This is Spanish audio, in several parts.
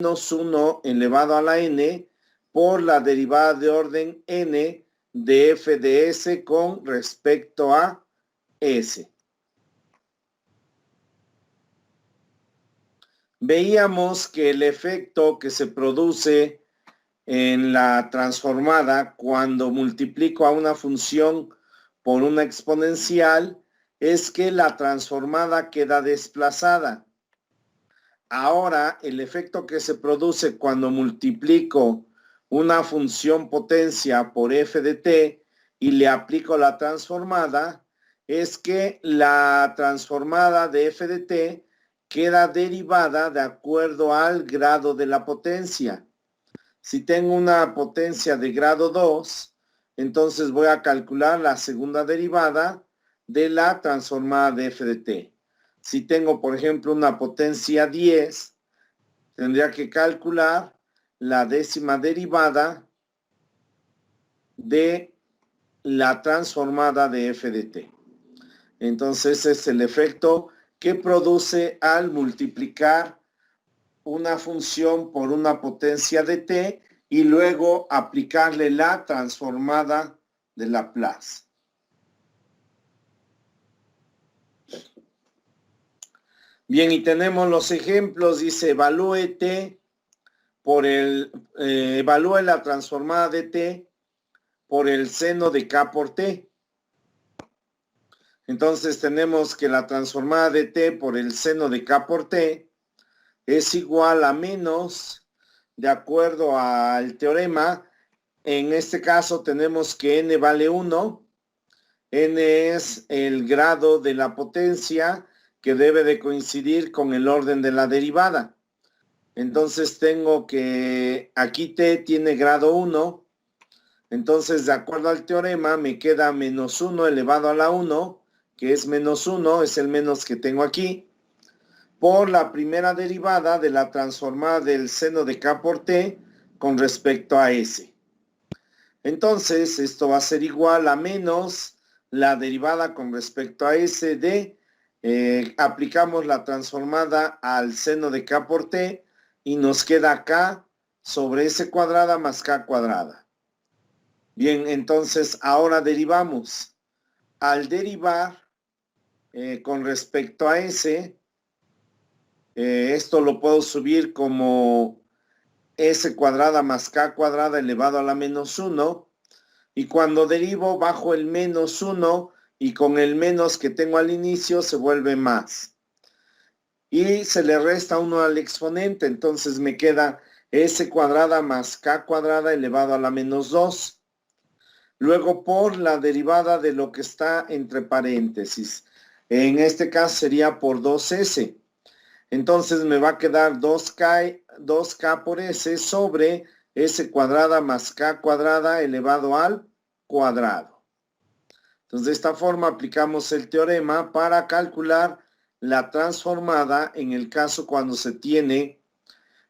menos 1 elevado a la n por la derivada de orden n de f de s con respecto a s. Veíamos que el efecto que se produce en la transformada cuando multiplico a una función por una exponencial es que la transformada queda desplazada. Ahora, el efecto que se produce cuando multiplico una función potencia por f de t y le aplico la transformada es que la transformada de f de t queda derivada de acuerdo al grado de la potencia. Si tengo una potencia de grado 2, entonces voy a calcular la segunda derivada de la transformada de f de t. Si tengo, por ejemplo, una potencia 10, tendría que calcular la décima derivada de la transformada de f de t. Entonces, es el efecto que produce al multiplicar una función por una potencia de t y luego aplicarle la transformada de Laplace. Bien, y tenemos los ejemplos. Dice, evalúe t por evalúe la transformada de t por el seno de k por t. Entonces tenemos que la transformada de t por el seno de k por t es igual a menos, de acuerdo al teorema, en este caso tenemos que n vale 1, n es el grado de la potencia que debe de coincidir con el orden de la derivada. Entonces tengo que aquí t tiene grado 1, entonces de acuerdo al teorema me queda menos 1 elevado a la 1, que es menos 1, es el menos que tengo aquí, por la primera derivada de la transformada del seno de k por t con respecto a s. Entonces, esto va a ser igual a menos la derivada con respecto a s de, aplicamos la transformada al seno de k por t y nos queda k sobre s cuadrada más k cuadrada. Bien, entonces ahora derivamos. Al derivar con respecto a s, esto lo puedo subir como s cuadrada más k cuadrada elevado a la menos 1. Y cuando derivo bajo el menos 1 y con el menos que tengo al inicio se vuelve más. Y se le resta 1 al exponente, entonces me queda s cuadrada más k cuadrada elevado a la menos 2. Luego por la derivada de lo que está entre paréntesis. En este caso sería por 2s. Entonces me va a quedar 2k por s sobre s cuadrada más k cuadrada elevado al cuadrado. Entonces, de esta forma aplicamos el teorema para calcular la transformada en el caso cuando se tiene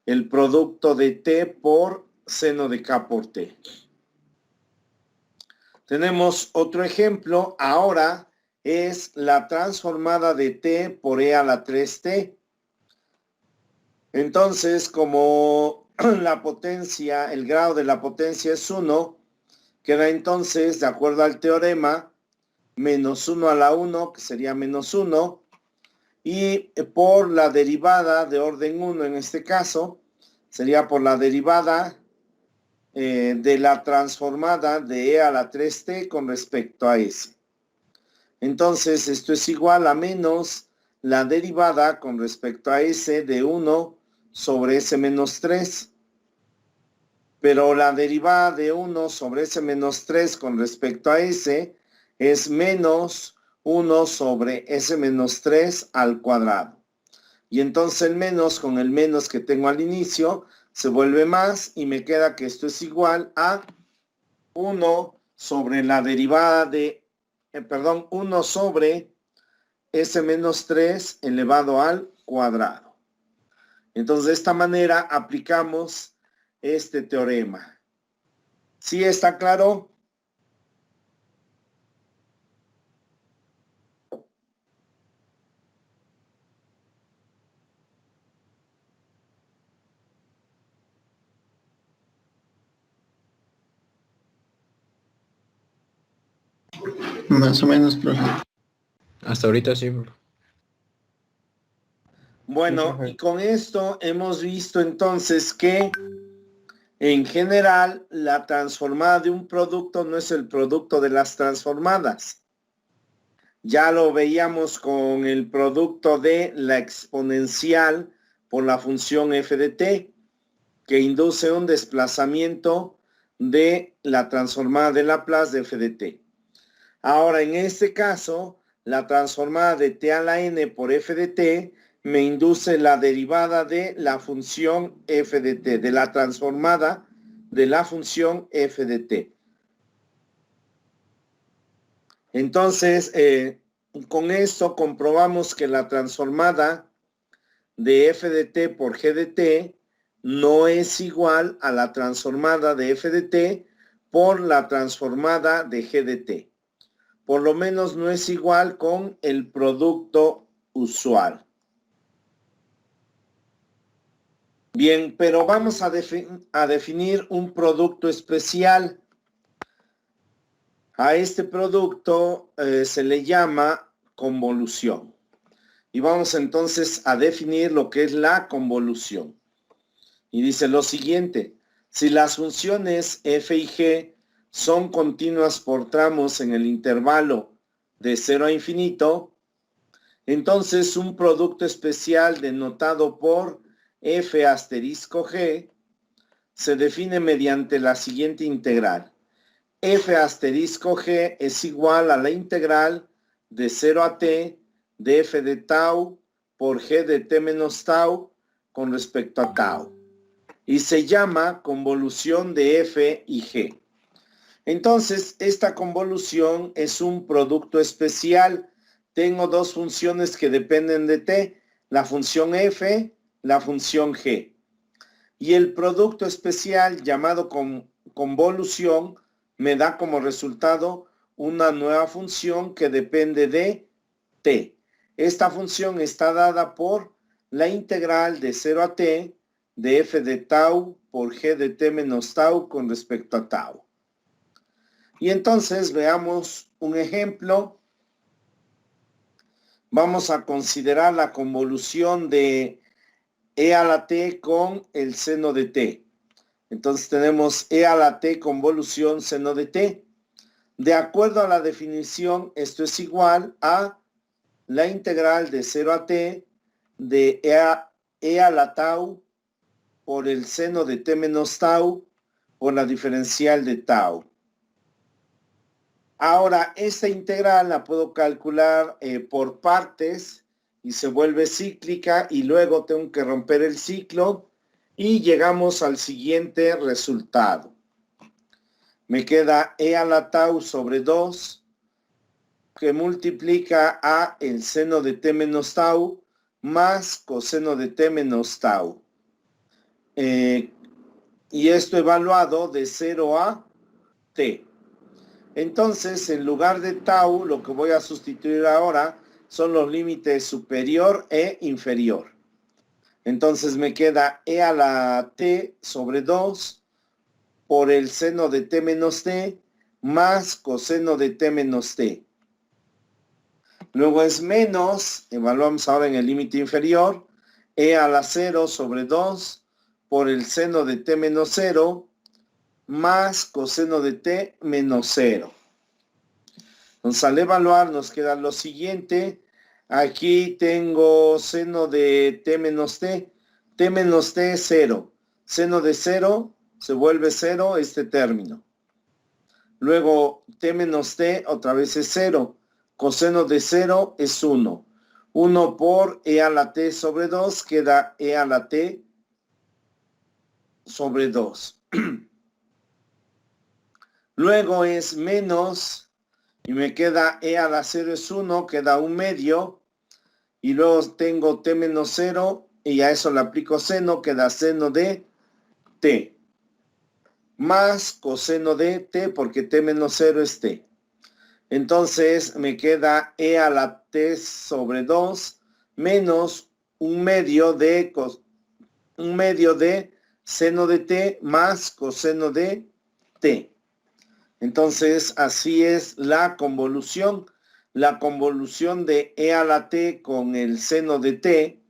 el producto de t por seno de k por t. Tenemos otro ejemplo. Ahora es la transformada de t por e a la 3t. Entonces, como la potencia, el grado de la potencia es 1, queda entonces, de acuerdo al teorema, menos 1 a la 1, que sería menos 1, y por la derivada de orden 1 en este caso, sería por la derivada de la transformada de e a la 3t con respecto a s. Entonces, esto es igual a menos la derivada con respecto a s de 1 sobre s menos 3. Pero la derivada de 1 sobre s menos 3 con respecto a s es menos 1 sobre s menos 3 al cuadrado. Y entonces el menos con el menos que tengo al inicio se vuelve más y me queda que esto es igual a 1 sobre la derivada de, 1 sobre s menos 3 elevado al cuadrado. Entonces de esta manera aplicamos este teorema. ¿Sí está claro? Más o menos, profe. Hasta ahorita sí, profe. Bueno, y con esto hemos visto entonces que en general la transformada de un producto no es el producto de las transformadas. Ya lo veíamos con el producto de la exponencial por la función f de t, que induce un desplazamiento de la transformada de Laplace de f de t. Ahora, en este caso, la transformada de t a la n por f de t me induce la derivada de la función f de t, de la transformada de la función f de t. Entonces, con esto comprobamos que la transformada de f de t por g de t no es igual a la transformada de f de t por la transformada de g de t. Por lo menos no es igual con el producto usual. Bien, pero vamos a definir un producto especial. A este producto se le llama convolución. Y vamos entonces a definir lo que es la convolución. Y dice lo siguiente: si las funciones f y g son continuas por tramos en el intervalo de 0 a infinito, entonces un producto especial denotado por f asterisco g se define mediante la siguiente integral. F asterisco g es igual a la integral de 0 a t de f de tau por g de t menos tau con respecto a tau. Y se llama convolución de f y g. Entonces, esta convolución es un producto especial. Tengo dos funciones que dependen de t, la función f, la función g. Y el producto especial llamado convolución me da como resultado una nueva función que depende de t. Esta función está dada por la integral de 0 a t de f de tau por g de t menos tau con respecto a tau. Y entonces veamos un ejemplo. Vamos a considerar la convolución de e a la t con el seno de t. Entonces tenemos e a la t convolución seno de t. De acuerdo a la definición, esto es igual a la integral de 0 a t de e a la tau por el seno de t menos tau por la diferencial de tau. Ahora, esta integral la puedo calcular por partes y se vuelve cíclica y luego tengo que romper el ciclo y llegamos al siguiente resultado. Me queda e a la tau sobre 2 que multiplica a el seno de t menos tau más coseno de t menos tau. Y esto evaluado de 0 a t. Entonces, en lugar de tau, lo que voy a sustituir ahora son los límites superior e inferior. Entonces me queda e a la t sobre 2 por el seno de t menos t más coseno de t menos t. Luego es menos, evaluamos ahora en el límite inferior, e a la 0 sobre 2 por el seno de t menos 0 más coseno de t menos 0. Entonces, al evaluar nos queda lo siguiente. Aquí tengo seno de t menos t. T menos t es 0. Seno de 0 se vuelve 0 este término. Luego t menos t otra vez es 0. Coseno de 0 es 1. 1 por e a la t sobre 2 queda e a la t sobre 2. Luego es menos... y me queda e a la 0 es 1, queda 1 medio. Y luego tengo t menos 0 y a eso le aplico seno, queda seno de t. Más coseno de t porque t menos 0 es t. Entonces me queda e a la t sobre 2 menos 1 medio de seno de t más coseno de t. Entonces, así es la convolución. La convolución de e a la t con el seno de t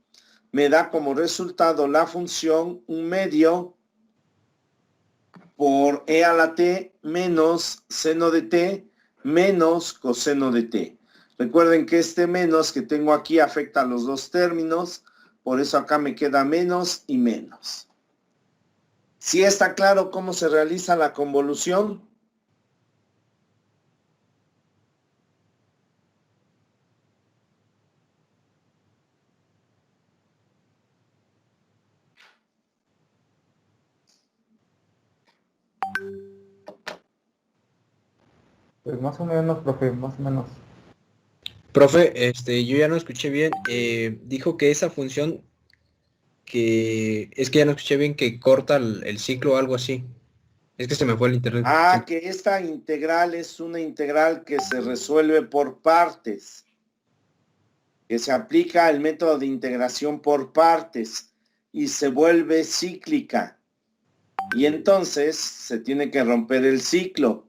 me da como resultado la función 1/2 por e a la t menos seno de t menos coseno de t. Recuerden que este menos que tengo aquí afecta a los dos términos, por eso acá me queda menos y menos. ¿Sí está claro cómo se realiza la convolución? Pues más o menos, profe, más o menos. Profe, yo ya no escuché bien. Dijo que esa función es que ya no escuché bien, que corta el ciclo o algo así. Es que se me fue el internet. Ah, que esta integral es una integral que se resuelve por partes, que se aplica el método de integración por partes y se vuelve cíclica. Y entonces se tiene que romper el ciclo.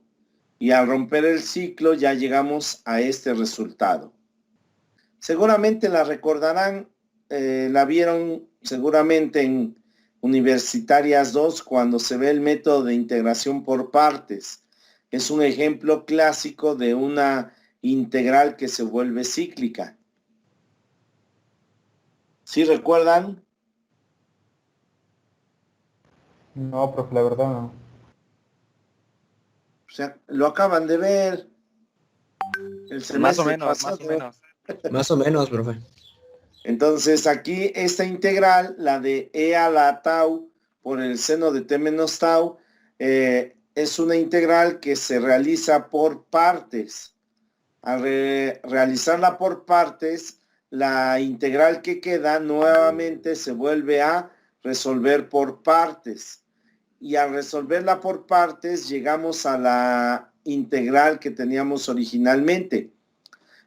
Y al romper el ciclo ya llegamos a este resultado. Seguramente la recordarán, la vieron seguramente en Universitarias 2 cuando se ve el método de integración por partes. Es un ejemplo clásico de una integral que se vuelve cíclica. ¿Sí recuerdan? No, profe, la verdad no. O sea, lo acaban de ver el Más o semestre menos, pasado. más o menos. Más o menos, profe. Entonces aquí esta integral, la de e a la tau por el seno de t menos tau, es una integral que se realiza por partes. Al realizarla por partes, la integral que queda nuevamente se vuelve a resolver por partes. Y al resolverla por partes, llegamos a la integral que teníamos originalmente.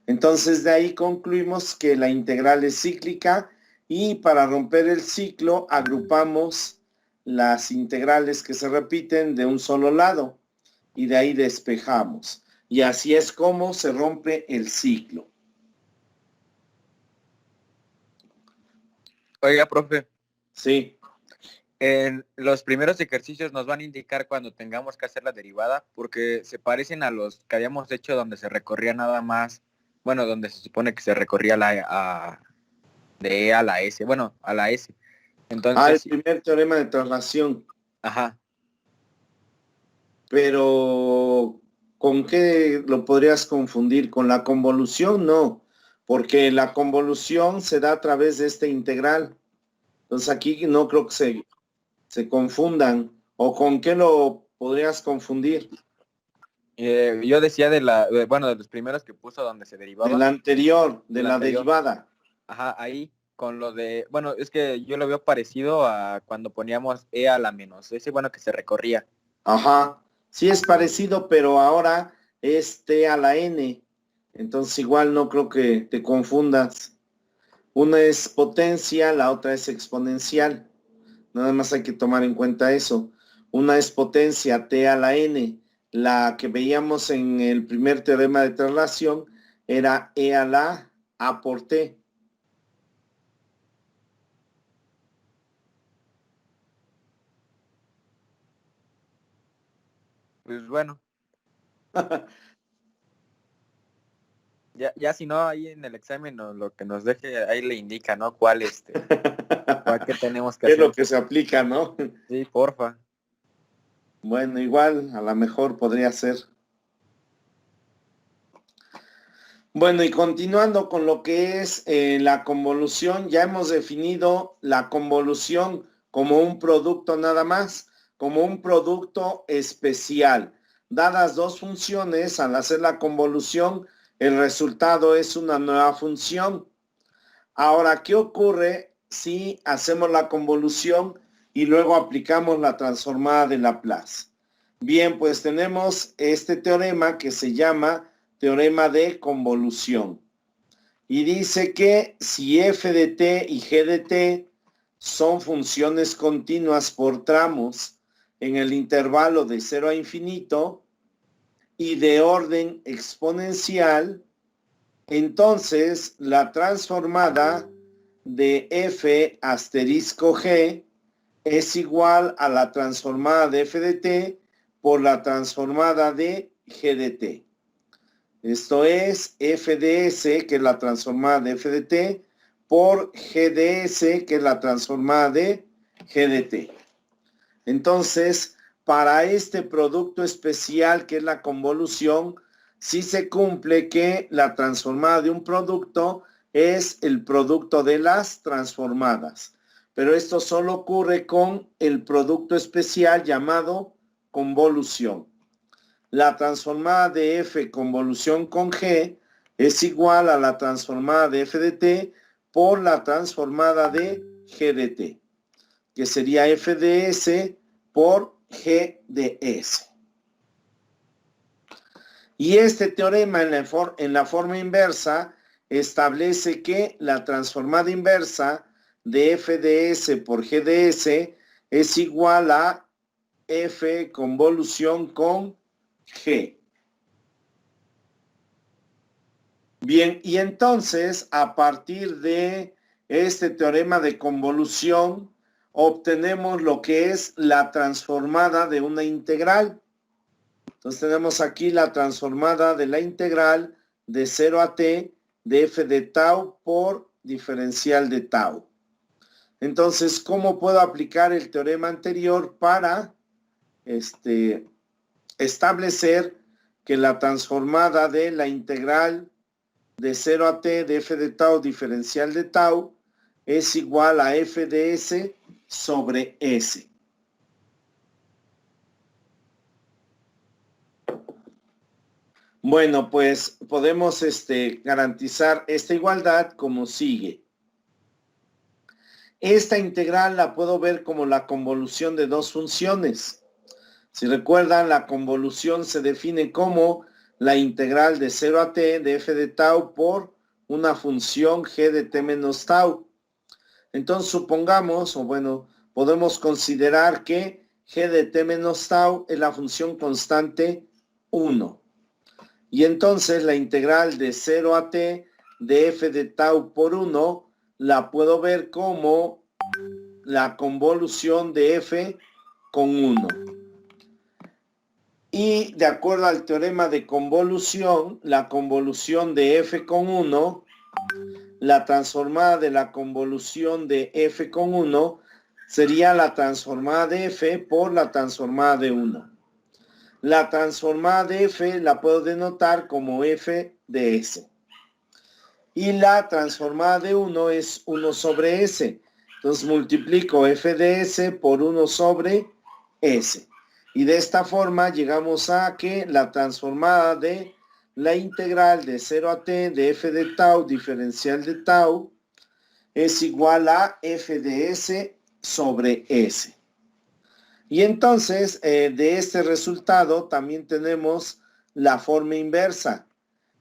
Entonces de ahí concluimos que la integral es cíclica y para romper el ciclo agrupamos las integrales que se repiten de un solo lado y de ahí despejamos. Y así es como se rompe el ciclo. Oiga, profe, Sí. en los primeros ejercicios nos van a indicar cuando tengamos que hacer la derivada, porque se parecen a los que habíamos hecho donde se recorría nada más, bueno, donde se supone que se recorría de E a la S, bueno, a la S. El Entonces, primer teorema de traslación. ajá, Pero ¿con qué lo podrías confundir? ¿Con la convolución? No, porque la convolución se da a través de esta integral. Entonces aquí no creo que se confundan. ¿O con qué lo podrías confundir? yo decía bueno, de los primeros que puso donde se De derivaba, la anterior, de del la anterior, derivada. ajá, ahí, con lo de, bueno, es que yo lo veo parecido a cuando poníamos E a la menos, ese, bueno, que se recorría. Ajá. Sí es parecido, pero ahora es t a la n. Entonces igual no creo que te confundas. Una es potencia, la otra es exponencial. Nada más hay que tomar en cuenta eso. Una es potencia t a la n. La que veíamos en el primer teorema de traslación era e a la a por t. Pues bueno, ya si no, ahí en el examen lo que nos deje, ahí le indica, ¿no? Cuál que tenemos que Es lo hacer. que se aplica, ¿no? Sí, porfa. Bueno, igual a lo mejor podría ser. Bueno, y continuando con lo que es la convolución, ya hemos definido la convolución como un producto nada más, como un producto especial. Dadas dos funciones, al hacer la convolución, el resultado es una nueva función. Ahora, ¿qué ocurre si hacemos la convolución y luego aplicamos la transformada de Laplace? Bien, pues tenemos este teorema que se llama teorema de convolución. Y dice que si f de t y g de t son funciones continuas por tramos en el intervalo de 0 a infinito, y de orden exponencial, entonces la transformada de f asterisco g es igual a la transformada de f de t por la transformada de g de t. Esto es f de s, que es la transformada de f de t, por g de s, que es la transformada de g de t. Entonces, para este producto especial que es la convolución, sí se cumple que la transformada de un producto es el producto de las transformadas. Pero esto solo ocurre con el producto especial llamado convolución. La transformada de f convolución con g es igual a la transformada de f de t por la transformada de g de t, que sería f de s por g de s. Y este teorema en la forma inversa establece que la transformada inversa de f de s por g de s es igual a f convolución con g. Bien, y entonces a partir de este teorema de convolución obtenemos lo que es la transformada de una integral. Entonces tenemos aquí la transformada de la integral de 0 a t de f de tau por diferencial de tau. Entonces, ¿cómo puedo aplicar el teorema anterior para establecer que la transformada de la integral de 0 a t de f de tau diferencial de tau es igual a f de s sobre s? Bueno, pues podemos garantizar esta igualdad como sigue. Esta integral la puedo ver como la convolución de dos funciones. Si recuerdan, la convolución se define como la integral de 0 a t de f de tau por una función g de t menos tau. Entonces supongamos, o bueno, podemos considerar que g de t menos tau es la función constante 1. Y entonces la integral de 0 a t de f de tau por 1 la puedo ver como la convolución de f con 1. Y de acuerdo al teorema de convolución, la convolución de f con 1, la transformada de la convolución de f con 1 sería la transformada de f por la transformada de 1. La transformada de f la puedo denotar como f de s. Y la transformada de 1 es 1 sobre s. Entonces multiplico f de s por 1 sobre s. Y de esta forma llegamos a que la transformada de la integral de 0 a t de f de tau diferencial de tau es igual a f de s sobre s. Y entonces, de este resultado también tenemos la forma inversa.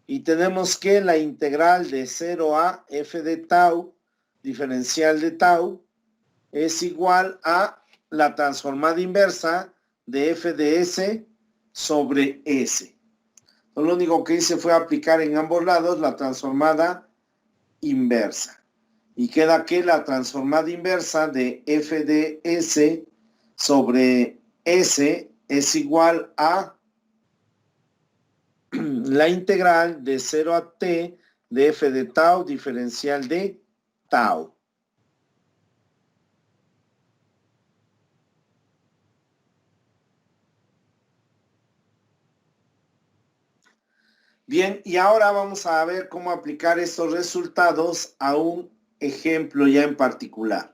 Y tenemos que la integral de 0 a f de tau, diferencial de tau, es igual a la transformada inversa de f de s sobre s. Entonces, lo único que hice fue aplicar en ambos lados la transformada inversa. Y queda que la transformada inversa de f de s sobre s es igual a la integral de 0 a t de f de tau diferencial de tau. Bien, y ahora vamos a ver cómo aplicar estos resultados a un ejemplo ya en particular.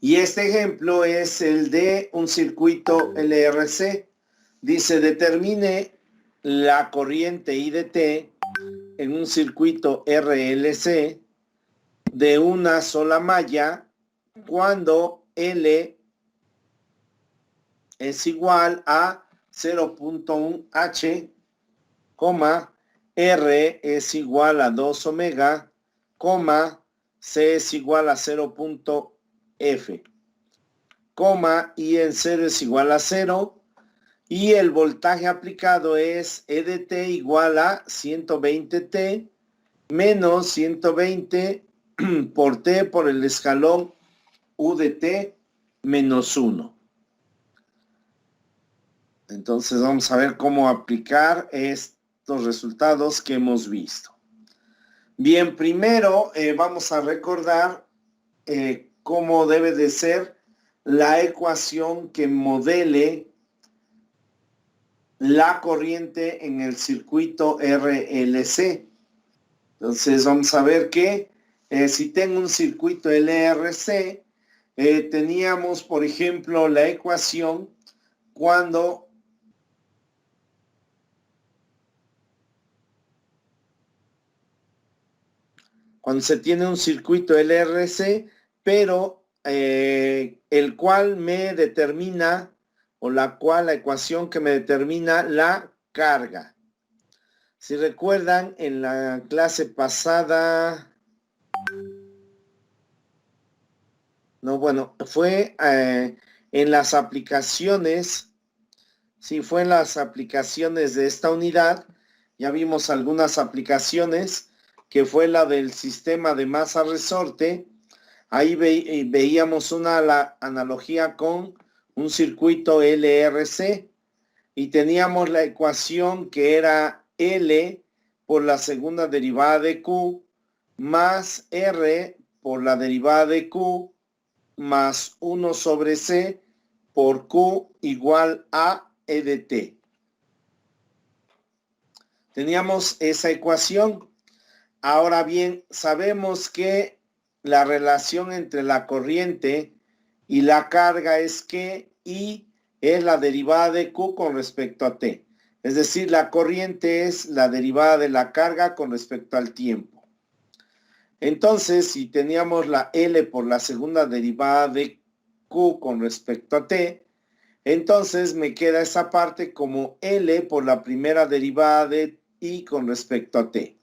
Y este ejemplo es el de un circuito LRC. Dice, determine la corriente I de T en un circuito RLC de una sola malla cuando L es igual a 0.1 H, R es igual a 2 omega, C es igual a 0.F, I en 0 es igual a 0, Y el voltaje aplicado es E de t igual a 120t menos 120 por t por el escalón U de t menos 1. Entonces vamos a ver cómo aplicar estos resultados que hemos visto. Bien, primero vamos a recordar cómo debe de ser la ecuación que modele la corriente en el circuito RLC. Entonces vamos a ver que si tengo un circuito LRC, teníamos, por ejemplo, la ecuación cuando se tiene un circuito LRC, pero el cual me determina, o la ecuación que me determina la carga. Si recuerdan, en la clase pasada, fue en las aplicaciones, sí, fue en las aplicaciones de esta unidad, ya vimos algunas aplicaciones, que fue la del sistema de masa resorte. Ahí veíamos una analogía con un circuito LRC y teníamos la ecuación que era L por la segunda derivada de Q más R por la derivada de Q más 1 sobre C por Q igual a E de T. Teníamos esa ecuación. Ahora bien, sabemos que la relación entre la corriente y la carga es que I es la derivada de Q con respecto a T. Es decir, la corriente es la derivada de la carga con respecto al tiempo. Entonces, si teníamos la L por la segunda derivada de Q con respecto a T, entonces me queda esa parte como L por la primera derivada de I con respecto a T.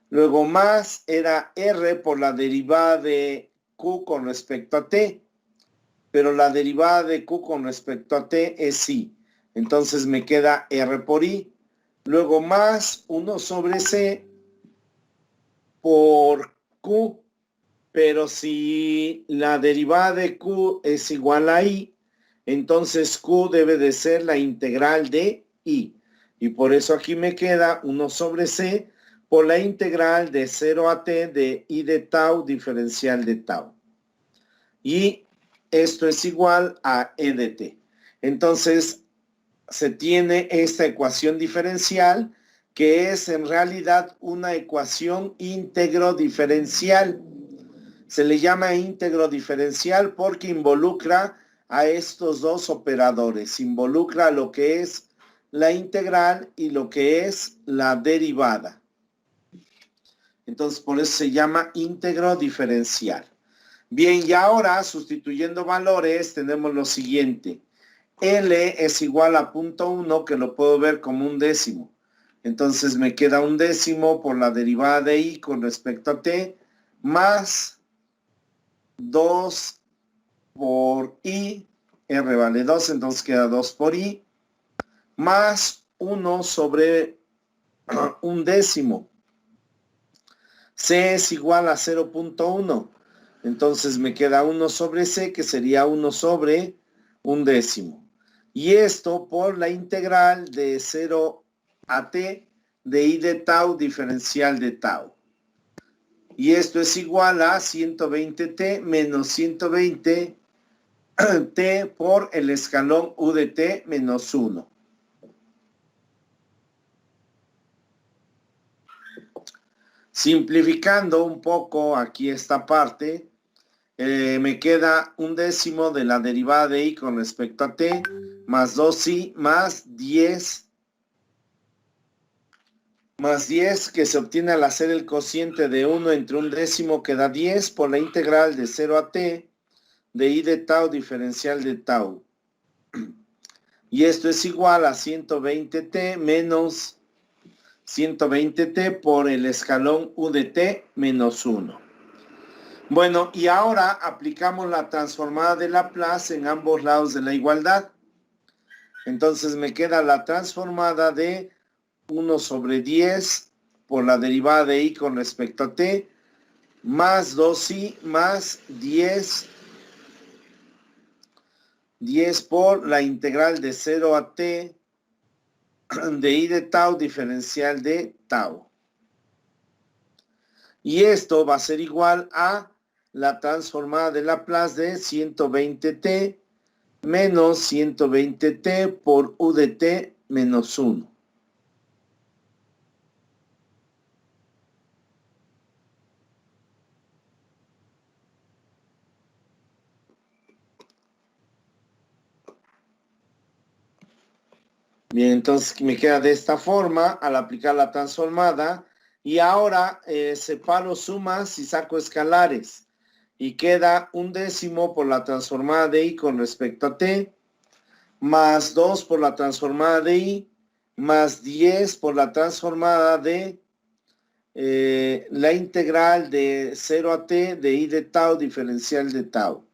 Luego más era R por la derivada de Q con respecto a T. Pero la derivada de Q con respecto a T es I. Entonces me queda R por I. Luego más 1 sobre C por Q. Pero si la derivada de Q es igual a I, entonces Q debe de ser la integral de I. Y por eso aquí me queda 1 sobre C por la integral de 0 a t de I de tau diferencial de tau. Y esto es igual a E de t. Entonces, se tiene esta ecuación diferencial que es en realidad una ecuación íntegro diferencial. Se le llama íntegro diferencial porque involucra a estos dos operadores. Involucra lo que es la integral y lo que es la derivada. Entonces, por eso se llama íntegro diferencial. Bien, y ahora, sustituyendo valores, tenemos lo siguiente. L es igual a 0.1, que lo puedo ver como un décimo. Entonces, me queda un décimo por la derivada de I con respecto a T, más 2 por I, R vale 2, entonces queda 2 por I, más 1 sobre un décimo. C es igual a 0.1. Entonces me queda 1 sobre C, que sería 1 sobre un décimo. Y esto por la integral de 0 a t de I de tau diferencial de tau. Y esto es igual a 120t menos 120t por el escalón U de t menos 1. Simplificando un poco aquí esta parte, me queda un décimo de la derivada de I con respecto a t, más 2i, más 10 que se obtiene al hacer el cociente de 1 entre un décimo, que da 10 por la integral de 0 a t de I de tau diferencial de tau. Y esto es igual a 120t menos 120t por el escalón U de t menos 1. Bueno, y ahora aplicamos la transformada de Laplace en ambos lados de la igualdad. Entonces me queda la transformada de 1 sobre 10 por la derivada de i con respecto a t, más 2i más 10 por la integral de 0 a t de i de tau diferencial de tau. Y esto va a ser igual a la transformada de Laplace de 120t menos 120t por u de t menos 1. Bien, entonces me queda de esta forma al aplicar la transformada. Y ahora separo sumas y saco escalares. Y queda 1/10 por la transformada de i con respecto a t, más 2 por la transformada de i, más 10 por la transformada de la integral de 0 a t de i de tau diferencial de tau.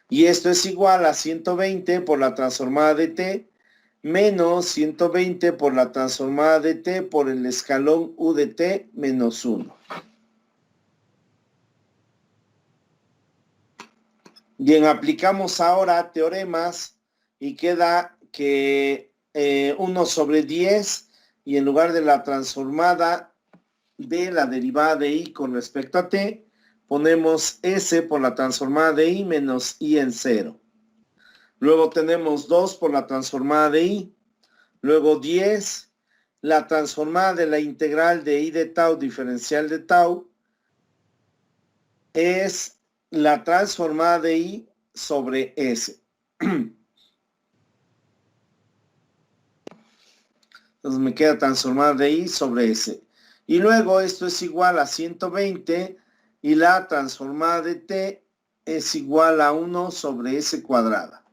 Y esto es igual a 120 por la transformada de t, menos 120 por la transformada de t por el escalón u de t menos 1. Bien, aplicamos ahora teoremas y queda que 1 sobre 10 y en lugar de la transformada de la derivada de i con respecto a t, ponemos s por la transformada de i menos i en 0. Luego tenemos 2 por la transformada de i. Luego 10, la transformada de la integral de i de tau diferencial de tau es la transformada de i sobre s. Entonces me queda transformada de i sobre s. Y luego esto es igual a 120 y la transformada de t es igual a 1 sobre s cuadrada.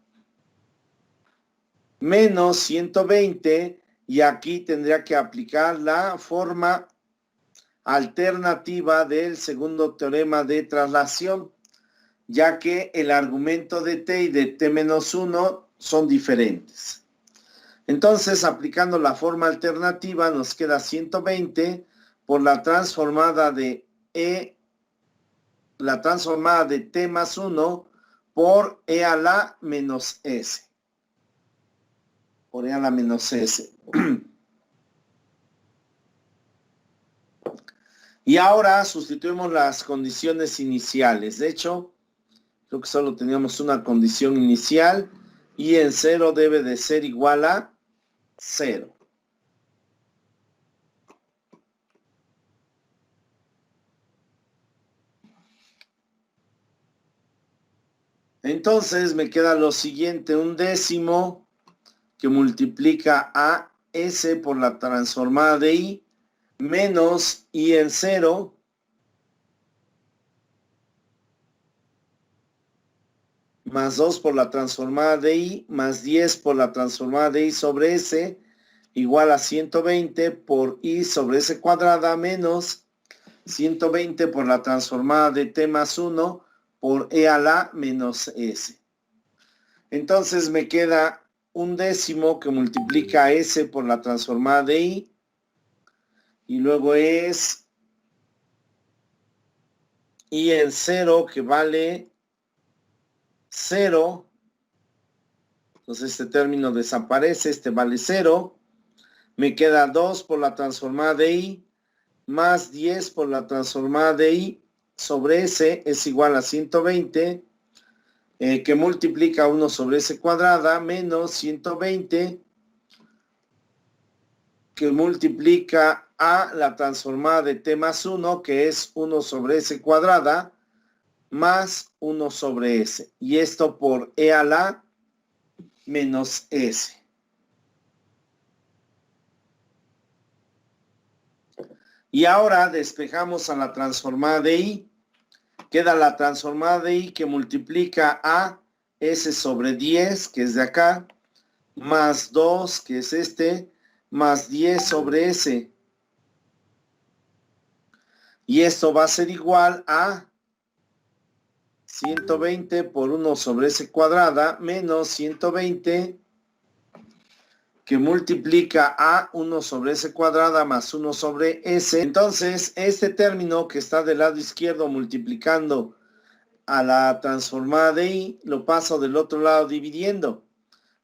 Menos 120 y aquí tendría que aplicar la forma alternativa del segundo teorema de traslación, ya que el argumento de t y de t menos 1 son diferentes. Entonces, aplicando la forma alternativa, nos queda 120 por la transformada de la transformada de t más 1 por e a la menos s. Por e a la menos s. Y ahora sustituimos las condiciones iniciales. De hecho, creo que solo teníamos una condición inicial y en 0 debe de ser igual a 0. Entonces me queda lo siguiente, 1/10 que multiplica a s por la transformada de i menos i en 0 más 2 por la transformada de i más 10 por la transformada de i sobre s igual a 120 por i sobre s cuadrada menos 120 por la transformada de t más 1 por e a la menos s. Entonces me queda 1/10 que multiplica a s por la transformada de i y luego es i en 0 que vale 0. Entonces este término desaparece, este vale 0. Me queda 2 por la transformada de i más 10 por la transformada de i sobre s es igual a 120 que multiplica 1 sobre s cuadrada menos 120 que multiplica a la transformada de t más 1 que es 1 sobre s cuadrada más 1 sobre s. Y esto por e a la menos s. Y ahora despejamos a la transformada de i. Queda la transformada de i que multiplica a s sobre 10, que es de acá, más 2, que es este, más 10 sobre s. Y esto va a ser igual a 120 por 1 sobre s cuadrada menos 120 que multiplica a 1 sobre s cuadrada más 1 sobre s. Entonces, este término que está del lado izquierdo multiplicando a la transformada de y, lo paso del otro lado dividiendo.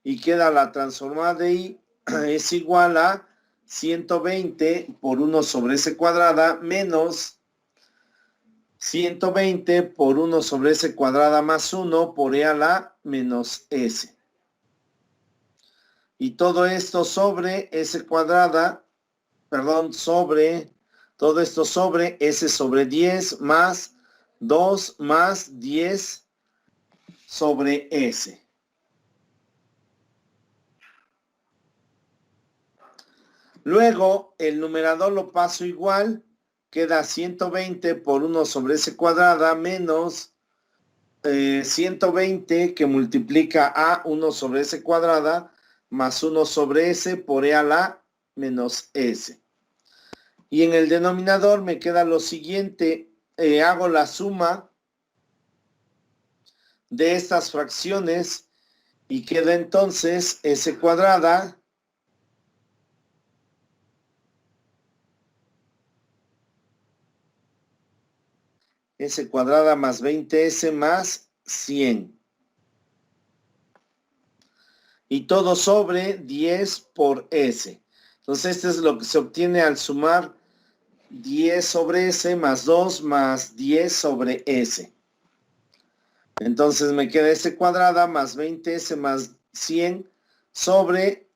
Y queda la transformada de y es igual a 120 por 1 sobre s cuadrada menos 120 por 1 sobre s cuadrada más 1 por e a la menos s. Y todo esto sobre s cuadrada, perdón, sobre, todo esto sobre s sobre 10 más 2 más 10 sobre s. Luego, el numerador lo paso igual, queda 120 por 1 sobre s cuadrada menos 120 que multiplica a 1 sobre s cuadrada más 1 sobre s por e a la menos s. Y en el denominador me queda lo siguiente, hago la suma de estas fracciones y queda entonces s cuadrada s cuadrada más 20s más 100. Y todo sobre 10 por s. Entonces, esto es lo que se obtiene al sumar 10 sobre s más 2 más 10 sobre s. Entonces, me queda s cuadrada más 20s más 100 sobre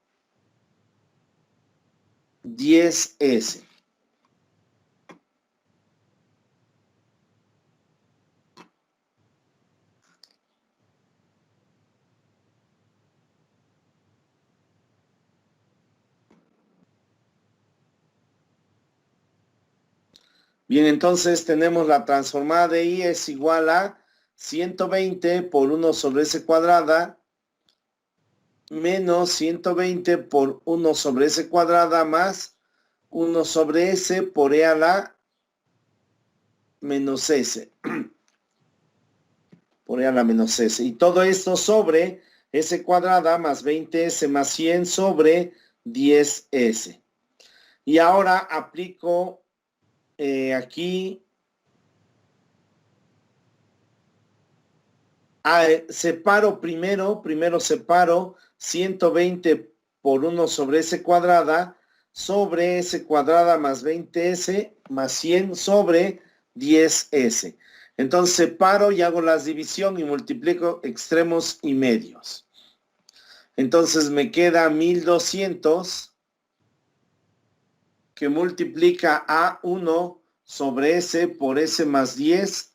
10s. Bien, entonces tenemos la transformada de y es igual a 120 por 1 sobre s cuadrada menos 120 por 1 sobre s cuadrada más 1 sobre s por e a la menos s. Por e a la menos s. Y todo esto sobre s cuadrada más 20s más 100 sobre 10s. Y ahora aplico aquí, separo primero separo 120 por 1 sobre s cuadrada sobre s cuadrada más 20s más 100 sobre 10s. Entonces separo y hago la división y multiplico extremos y medios. Entonces me queda 1200 que multiplica a 1 sobre s por s más 10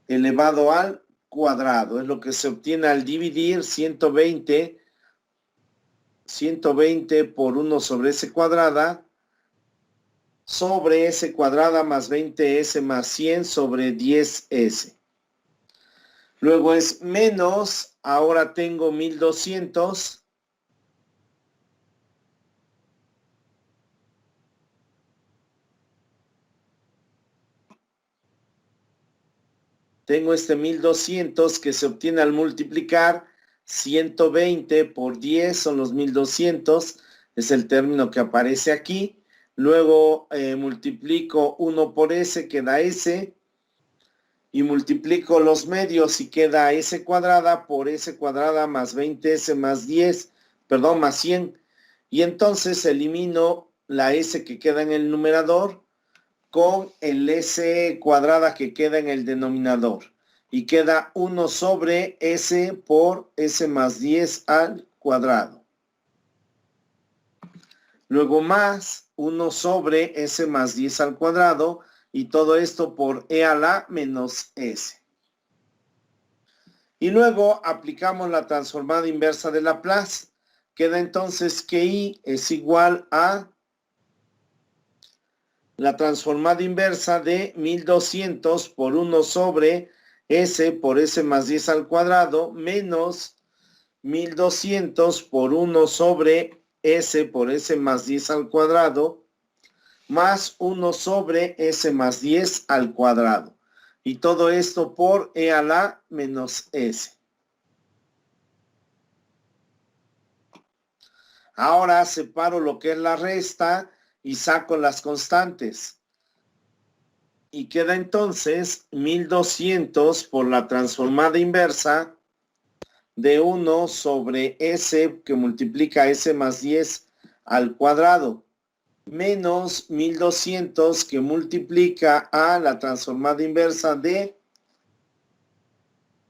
elevado al cuadrado. Es lo que se obtiene al dividir 120 por 1 sobre s cuadrada sobre s cuadrada más 20s más 100 sobre 10s. Luego es menos, ahora tengo 1200 tengo este 1200 que se obtiene al multiplicar 120 por 10 son los 1200, es el término que aparece aquí. Luego multiplico 1 por s, queda s, y multiplico los medios y queda s cuadrada por s cuadrada más 20s más 10, perdón, más 100. Y entonces elimino la s que queda en el numerador con el s cuadrada que queda en el denominador. Y queda 1 sobre s por s más 10 al cuadrado. Luego más 1 sobre s más 10 al cuadrado. Y todo esto por e a la menos s. Y luego aplicamos la transformada inversa de Laplace. Queda entonces que y es igual a la transformada inversa de 1200 por 1 sobre s por s más 10 al cuadrado menos 1200 por 1 sobre s por s más 10 al cuadrado más 1 sobre s más 10 al cuadrado. Y todo esto por e a la menos s. Ahora separo lo que es la resta y saco las constantes. Y queda entonces 1200 por la transformada inversa de 1 sobre S que multiplica S más 10 al cuadrado, menos 1200 que multiplica a la transformada inversa de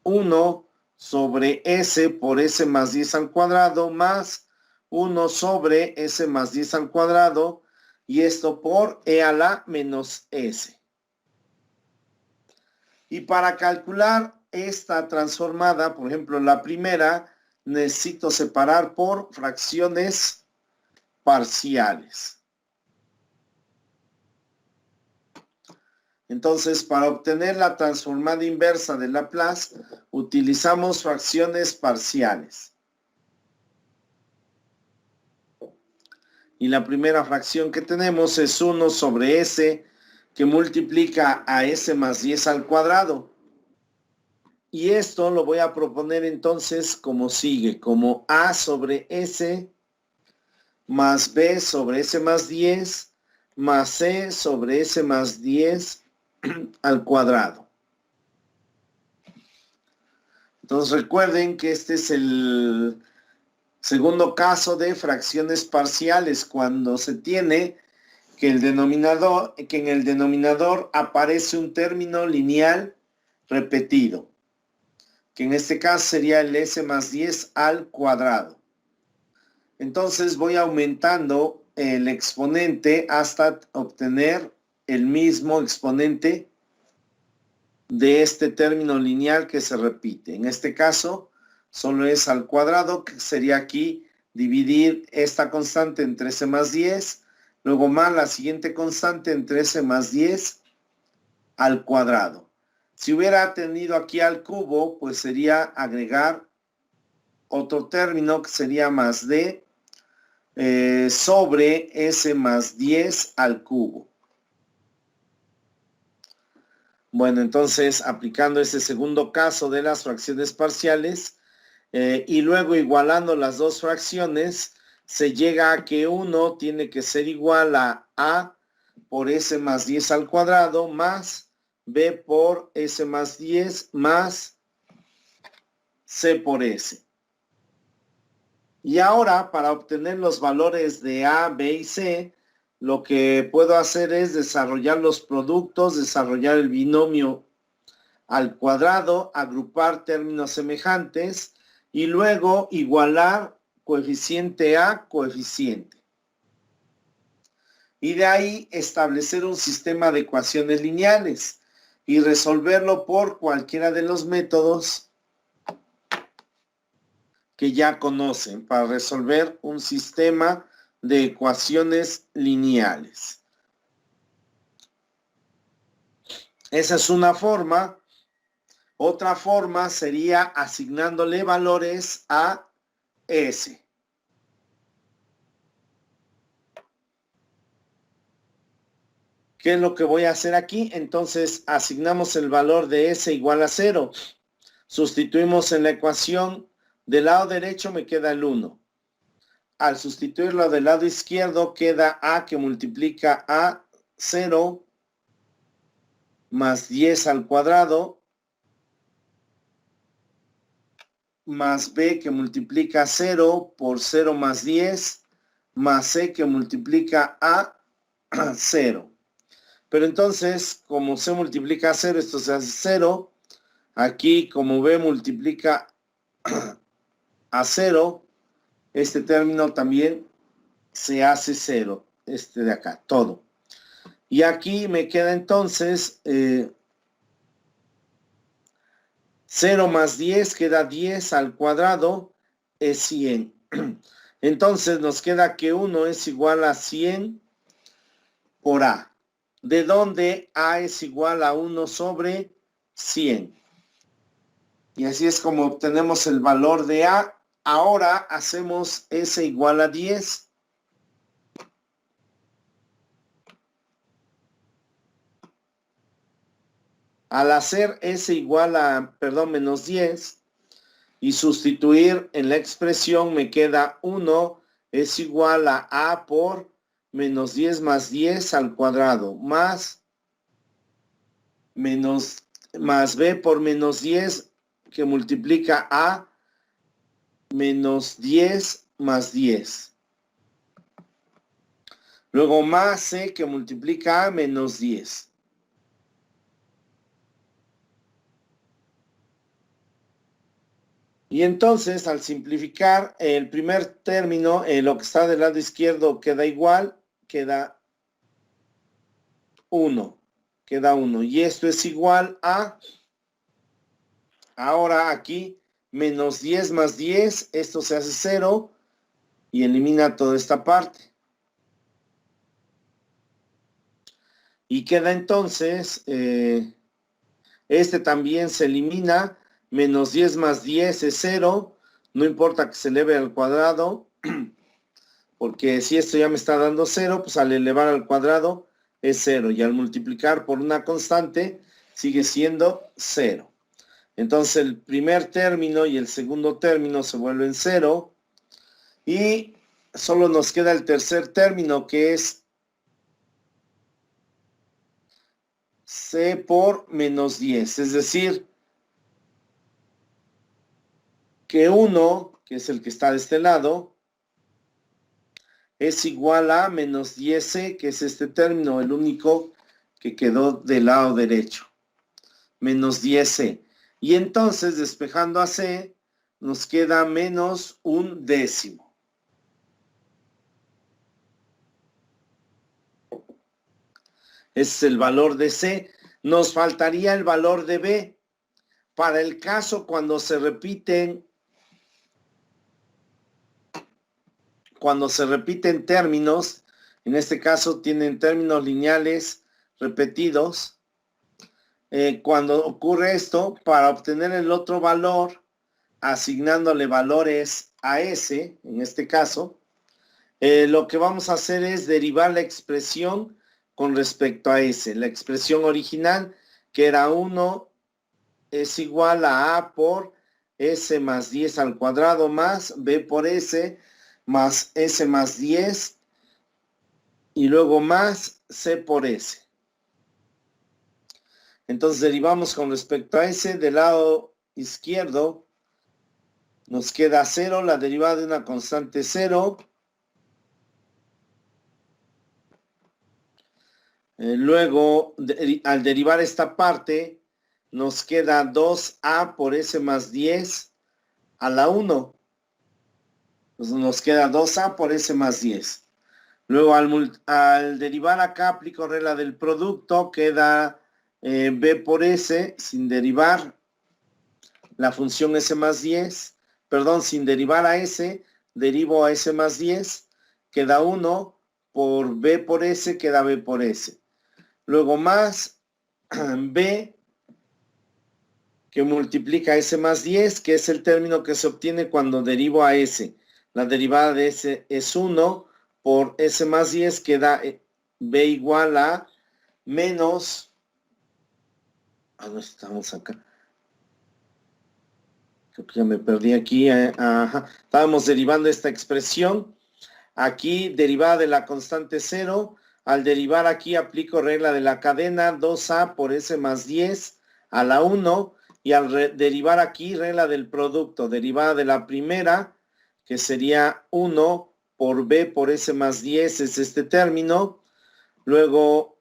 1 sobre S por S más 10 al cuadrado, más 1 sobre S más 10 al cuadrado, y esto por E a la menos S. Y para calcular esta transformada, por ejemplo, la primera, necesito separar por fracciones parciales. Entonces, para obtener la transformada inversa de Laplace, utilizamos fracciones parciales. Y la primera fracción que tenemos es 1 sobre S, que multiplica a S más 10 al cuadrado. Y esto lo voy a proponer entonces como sigue, como A sobre S más B sobre S más 10 más C sobre S más 10 al cuadrado. Entonces recuerden que este es el segundo caso de fracciones parciales, cuando se tiene que en el denominador aparece un término lineal repetido, que en este caso sería el S más 10 al cuadrado. Entonces voy aumentando el exponente hasta obtener el mismo exponente de este término lineal que se repite. En este caso solo es al cuadrado, que sería aquí dividir esta constante entre S más 10, luego más la siguiente constante entre S más 10 al cuadrado. Si hubiera tenido aquí al cubo, pues sería agregar otro término que sería más D sobre S más 10 al cubo. Bueno, entonces aplicando ese segundo caso de las fracciones parciales y luego igualando las dos fracciones, se llega a que 1 tiene que ser igual a por S más 10 al cuadrado más B por S más 10 más C por S. Y ahora, para obtener los valores de A, B y C, lo que puedo hacer es desarrollar los productos, desarrollar el binomio al cuadrado, agrupar términos semejantes y luego igualar coeficiente A, coeficiente. Y de ahí establecer un sistema de ecuaciones lineales y resolverlo por cualquiera de los métodos que ya conocen para resolver un sistema de ecuaciones lineales. Esa es una forma. Otra forma sería asignándole valores a S. ¿Qué es lo que voy a hacer aquí? Entonces asignamos el valor de S igual a 0. Sustituimos en la ecuación. Del lado derecho me queda el 1. Al sustituirlo del lado izquierdo queda A que multiplica a 0 más 10 al cuadrado más B que multiplica 0 por 0 más 10 más C que multiplica a 0. Pero entonces, como C multiplica a 0, esto se hace 0. Aquí, como B multiplica a 0, este término también se hace 0. Este de acá, todo. Y aquí me queda entonces 0 más 10, queda 10 al cuadrado, es 100. Entonces nos queda que 1 es igual a 100 por A. De donde A es igual a 1 sobre 100. Y así es como obtenemos el valor de A. Ahora hacemos S igual a 10. Al hacer S igual a, menos 10 y sustituir en la expresión me queda 1 es igual a por menos 10 más 10 al cuadrado, más b por menos 10 que multiplica a menos 10 más 10. Luego más c que multiplica a menos 10. Y entonces, al simplificar el primer término, lo que está del lado izquierdo queda igual, queda 1. Queda 1. Y esto es igual a, ahora aquí, menos 10 más 10, esto se hace 0 y elimina toda esta parte. Y queda entonces, este también se elimina, menos 10 más 10 es 0, no importa que se eleve al cuadrado, porque si esto ya me está dando 0, pues al elevar al cuadrado es 0, y al multiplicar por una constante sigue siendo 0. Entonces el primer término y el segundo término se vuelven 0, y solo nos queda el tercer término, que es c por menos 10, es decir, que 1, que es el que está de este lado, es igual a menos 10c, que es este término, el único que quedó del lado derecho. Menos 10c. Y entonces, despejando a c, nos queda menos un décimo. Ese es el valor de c. Nos faltaría el valor de b. Para el caso cuando se repiten términos, en este caso tienen términos lineales repetidos, cuando ocurre esto, para obtener el otro valor, asignándole valores a s, en este caso, lo que vamos a hacer es derivar la expresión con respecto a s. La expresión original, que era 1, es igual a por s más 10 al cuadrado más b por s, más s más 10 y luego más c por s. Entonces derivamos con respecto a s. Del lado izquierdo nos queda 0, la derivada de una constante 0. Luego, al derivar esta parte, nos queda 2a por s más 10 a la 1. Entonces nos queda 2a por s más 10. Luego al derivar acá aplico regla del producto, queda b por s sin derivar la función s más 10, perdón, sin derivar a s, derivo a s más 10, queda 1 por b por s, queda b por s. Luego más b que multiplica s más 10, que es el término que se obtiene cuando derivo a s. La derivada de s es 1 por s más 10, queda b igual a menos, no estamos acá, creo que ya me perdí aquí, estábamos derivando esta expresión, aquí derivada de la constante 0, al derivar aquí aplico regla de la cadena, 2a por s más 10 a la 1, y al derivar aquí regla del producto, derivada de la primera, que sería 1 por b por s más 10, es este término, luego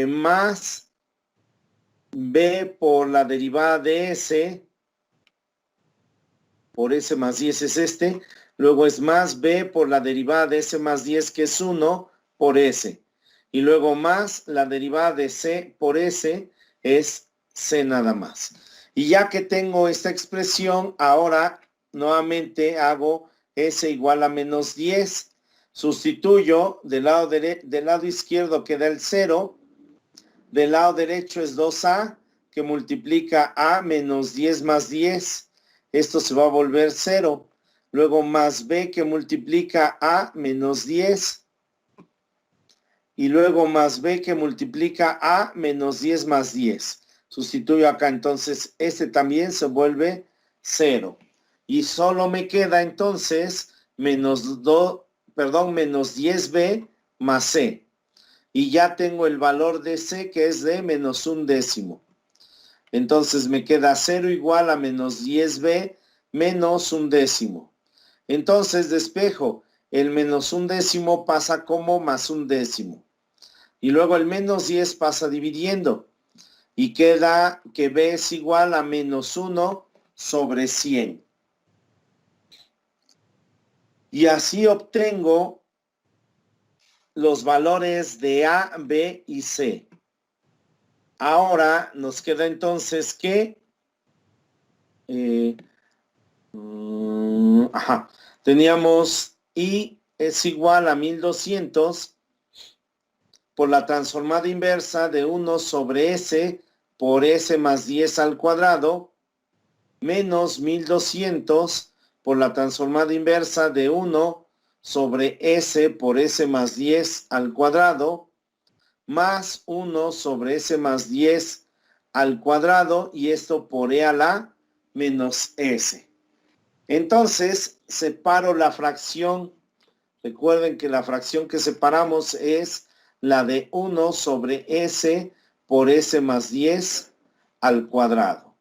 más b por la derivada de s, por s más 10 es este, luego es más b por la derivada de s más 10, que es 1 por s, y luego más la derivada de c por s es c nada más. Y ya que tengo esta expresión, ahora nuevamente hago s igual a menos 10, sustituyo, del lado izquierdo queda el 0, del lado derecho es 2a, que multiplica a menos 10 más 10, esto se va a volver 0, luego más b que multiplica a menos 10, y luego más b que multiplica a menos 10 más 10. Sustituyo acá, entonces este también se vuelve 0. Y solo me queda entonces menos 10b más c. Y ya tengo el valor de c, que es de menos 1/10. Entonces me queda 0 igual a menos 10b menos 1/10. Entonces despejo. El menos 1/10 pasa como más 1/10. Y luego el menos 10 pasa dividiendo. Y queda que b es igual a menos 1 sobre 100. Y así obtengo los valores de A, B y C. Ahora nos queda entonces que teníamos I es igual a 1200 por la transformada inversa de 1 sobre S por S más 10 al cuadrado, menos 1200 por la transformada inversa de 1 sobre S por S más 10 al cuadrado, más 1 sobre S más 10 al cuadrado, y esto por E a la menos S. Entonces, separo la fracción. Recuerden que la fracción que separamos es la de 1 sobre S por S más 10 al cuadrado.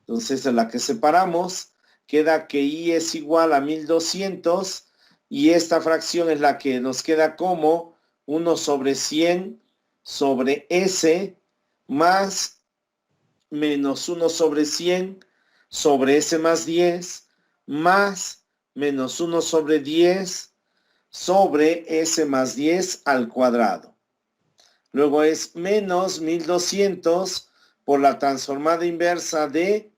Entonces, de la que separamos, queda que I es igual a 1200, y esta fracción es la que nos queda como 1 sobre 100 sobre S más menos 1 sobre 100 sobre S más 10 más menos 1 sobre 10 sobre S más 10 al cuadrado. Luego es menos 1200 por la transformada inversa de,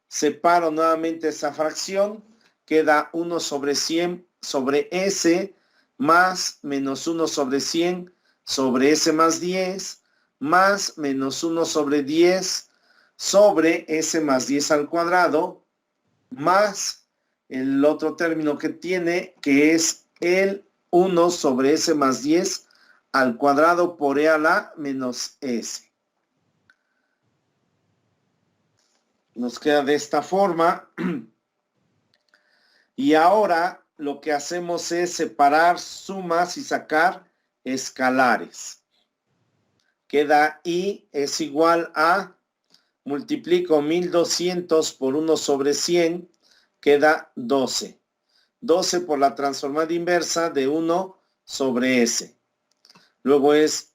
separo nuevamente esa fracción, queda 1 sobre 100 sobre S más menos 1 sobre 100 sobre S más 10 más menos 1 sobre 10 sobre S más 10 al cuadrado, más el otro término que tiene, que es el 1 sobre S más 10 al cuadrado por E a la menos S. Nos queda de esta forma. Y ahora lo que hacemos es separar sumas y sacar escalares. Queda I es igual a, multiplico 1200 por 1 sobre 100, queda 12. 12 por la transformada inversa de 1 sobre S. Luego es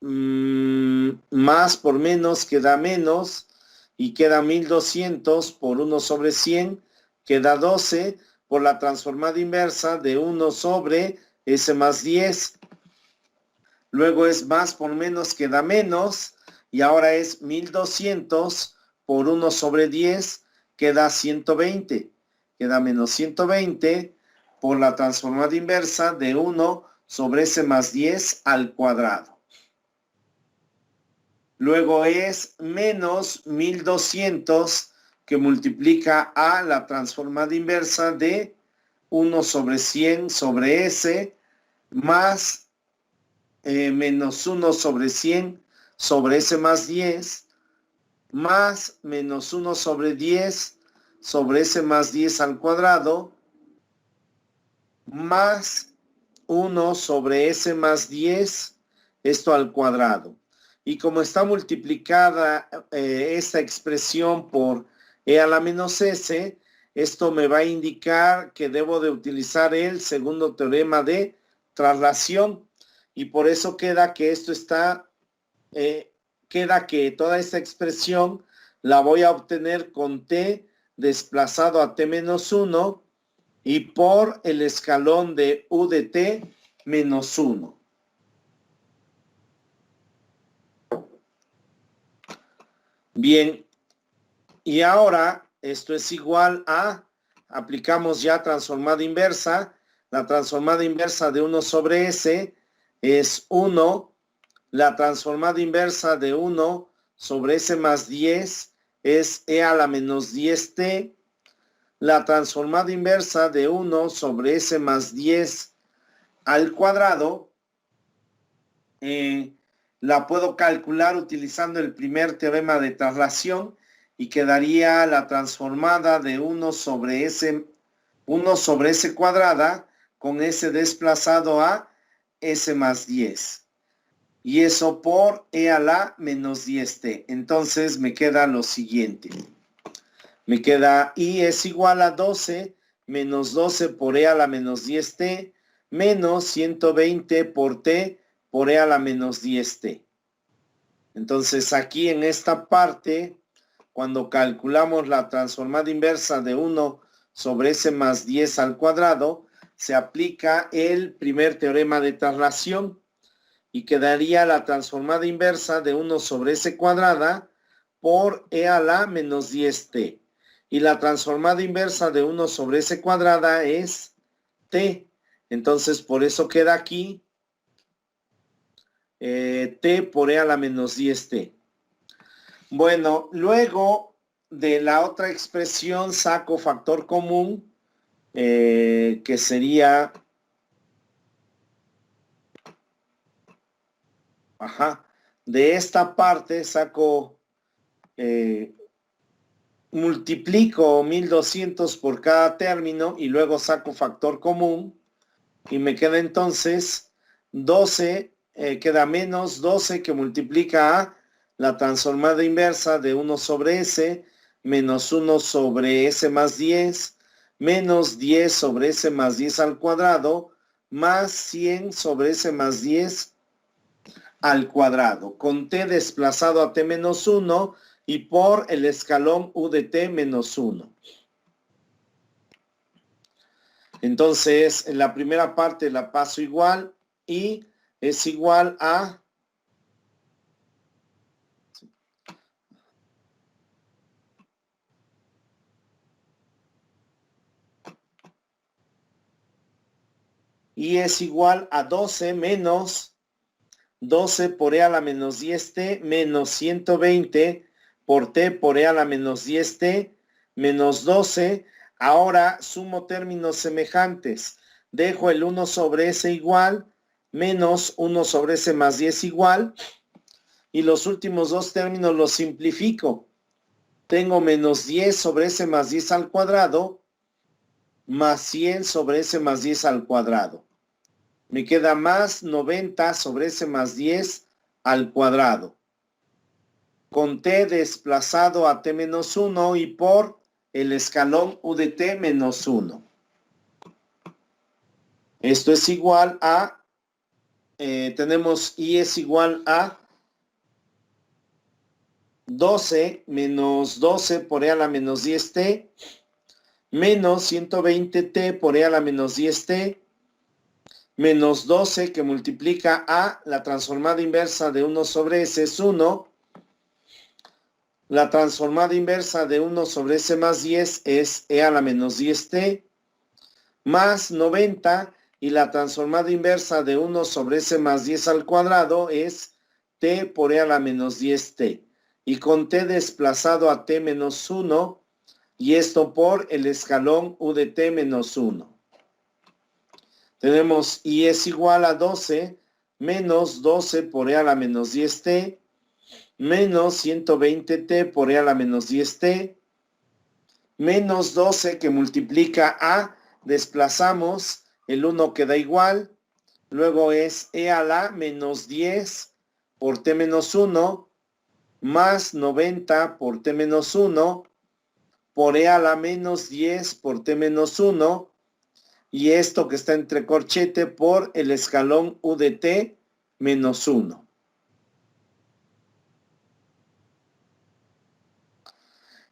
más por menos, queda menos, y queda 1200 por 1 sobre 100, queda 12 por la transformada inversa de 1 sobre S más 10. Luego es más por menos, queda menos, y ahora es 1200 por 1 sobre 10, queda 120. Queda menos 120 por la transformada inversa de 1 sobre S más 10 al cuadrado. Luego es menos 1200 que multiplica a la transformada inversa de 1 sobre 100 sobre S más menos 1 sobre 100 sobre S más 10 más menos 1 sobre 10 sobre S más 10 al cuadrado más 1 sobre S más 10, esto al cuadrado. Y como está multiplicada esta expresión por E a la menos S, esto me va a indicar que debo de utilizar el segundo teorema de traslación, y por eso queda que esto está, queda que toda esta expresión la voy a obtener con T desplazado a T menos 1 y por el escalón de U de T menos 1. Bien, y ahora esto es igual a, aplicamos ya transformada inversa. La transformada inversa de 1 sobre S es 1. La transformada inversa de 1 sobre S más 10 es E a la menos 10T. La transformada inversa de 1 sobre S más 10 al cuadrado la puedo calcular utilizando el primer teorema de traslación, y quedaría la transformada de 1 sobre S 1 sobre S cuadrada con S desplazado a S más 10. Y eso por E a la menos 10t. Entonces me queda lo siguiente. Me queda I es igual a 12 menos 12 por E a la menos 10t menos 120 por t por E a la menos 10t. Entonces aquí en esta parte, cuando calculamos la transformada inversa de 1 sobre S más 10 al cuadrado, se aplica el primer teorema de traslación y quedaría la transformada inversa de 1 sobre S cuadrada por E a la menos 10t. Y la transformada inversa de 1 sobre S cuadrada es t. Entonces, por eso queda aquí t por E a la menos 10t. Bueno, luego de la otra expresión saco factor común, que sería... de esta parte saco... multiplico 1200 por cada término y luego saco factor común y me queda entonces 12, queda menos 12 que multiplica a la transformada inversa de 1 sobre S menos 1 sobre S más 10 menos 10 sobre S más 10 al cuadrado más 100 sobre S más 10 al cuadrado con t desplazado a t menos 1 y por el escalón u de t menos 1. Entonces, en la primera parte la paso igual y es igual a... y es igual a 12 menos 12 por e a la menos 10t menos 120 por t por e a la menos 10t menos 12. Ahora sumo términos semejantes. Dejo el 1 sobre s igual menos 1 sobre s más 10 igual. Y los últimos dos términos los simplifico. Tengo menos 10 sobre s más 10 al cuadrado más 100 sobre s más 10 al cuadrado. Me queda más 90 sobre S más 10 al cuadrado. Con t desplazado a t menos 1 y por el escalón u de t menos 1. Esto es igual a, tenemos I es igual a 12 menos 12 por E a la menos 10t menos 120t por E a la menos 10t menos 12 que multiplica a la transformada inversa de 1 sobre S es 1. La transformada inversa de 1 sobre S más 10 es E a la menos 10t más 90 y la transformada inversa de 1 sobre S más 10 al cuadrado es t por E a la menos 10t. Y con t desplazado a t menos 1 y esto por el escalón u de t menos 1. Tenemos I es igual a 12 menos 12 por E a la menos 10t menos 120t por E a la menos 10t menos 12 que multiplica a, desplazamos, el 1 queda igual, luego es E a la menos 10 por t menos 1 más 90 por t menos 1 por E a la menos 10 por t menos 1 y esto que está entre corchete por el escalón u de t menos 1.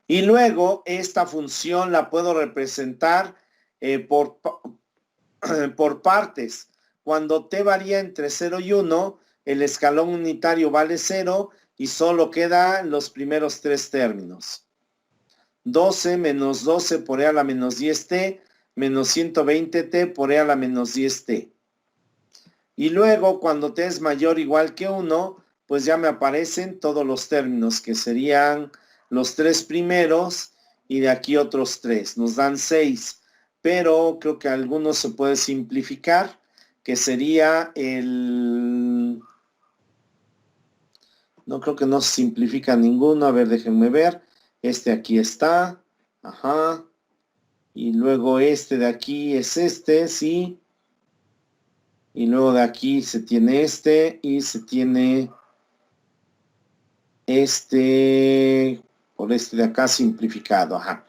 Y luego esta función la puedo representar por partes. Cuando t varía entre 0 y 1, el escalón unitario vale 0 y solo quedan los primeros tres términos. 12 menos 12 por e a la menos 10t menos 120t por e a la menos 10t. Y luego cuando t es mayor o igual que 1, pues ya me aparecen todos los términos que serían los tres primeros y de aquí otros tres. Nos dan 6, pero creo que algunos se puede simplificar, que sería el... No creo que no se simplifica ninguno. A ver, déjenme ver. Este aquí está. Ajá. Y luego este de aquí es este, sí. Y luego de aquí se tiene este y se tiene este por este de acá simplificado. Ajá.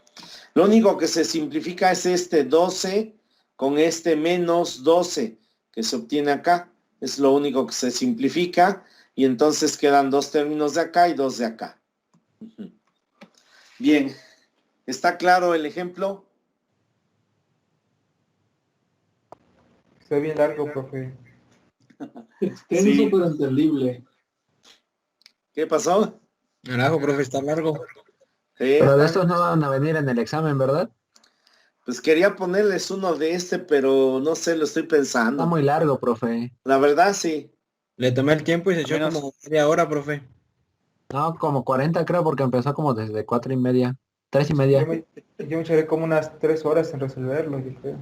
Lo único que se simplifica es este 12 con este menos 12 que se obtiene acá. Es lo único que se simplifica y entonces quedan dos términos de acá y dos de acá. Bien, ¿está claro el ejemplo? Está bien largo, profe. Extenso Sí. pero entendible. ¿Qué pasó? Carajo, profe, está largo. Sí, Pero de está- estos no van a venir en el examen, ¿verdad? Pues quería ponerles uno de este, pero no sé, lo estoy Está pensando. muy largo, profe. La verdad, sí. Le tomé el tiempo y se Al echó menos, como media hora, profe. No, como 40 creo, porque empezó como desde 4:30, 3:30. Yo me echaré como unas 3 horas en resolverlo, yo creo.